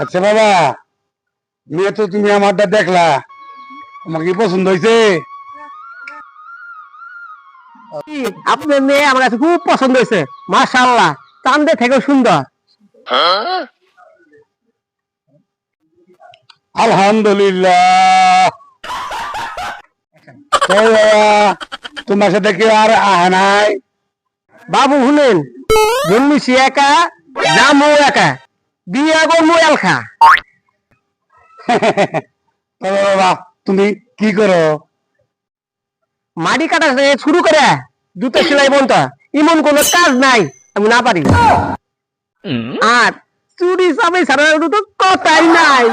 আচ্ছা বাবা, মেয়ে তো তুমি আমারটা দেখলা, তোমার কি পছন্দ হয়েছে? আপনার মেয়ে আমার কাছে খুব পছন্দ হয়েছে, মাশাআল্লাহ, চাঁদের থেকেও সুন্দর। আলহামদুলিল্লাহ। তো বাবা, তোমার সাথে কেউ আর আহে নাই? বাবু শুনেন, জন্মিছি একা, জামু একা, বিয়া করবো এলখা। তবে বাবা, তুমি কি করো? মাটি কাটা থেকে শুরু করে জুতো সেলাই বন্ধ, এমন কোন কাজ নাই আমি না পারি। আর চুরি চাবি ছাড়া তো কথাই নাই।